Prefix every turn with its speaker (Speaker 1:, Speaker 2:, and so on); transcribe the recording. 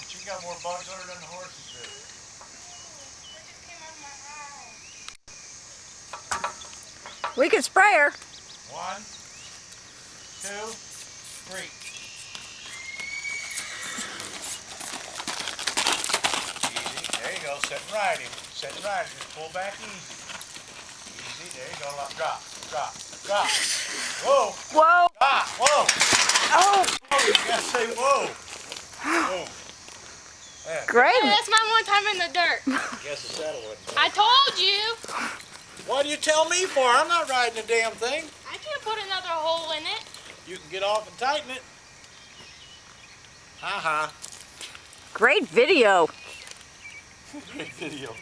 Speaker 1: She got more bugs on her than the horses do.
Speaker 2: We can spray her.
Speaker 1: 1, 2, 3. Easy. There you go. Sit and ride him. Sit and ride him. Just pull back easy. Easy. There you go. Drop. Drop. Drop. Whoa.
Speaker 2: Whoa.
Speaker 1: Drop. Whoa.
Speaker 2: Oh.
Speaker 1: Oh, you gotta say whoa. Whoa. Yeah.
Speaker 2: Great.
Speaker 3: Hey, that's my one time in the dirt.
Speaker 1: Guess the saddle wasn't bad.
Speaker 3: I told you.
Speaker 1: What do you tell me for? I'm not riding the damn thing.
Speaker 3: I can't put another hole in it.
Speaker 1: You can get off and tighten it. Ha-ha.
Speaker 2: Great video.
Speaker 1: Great video.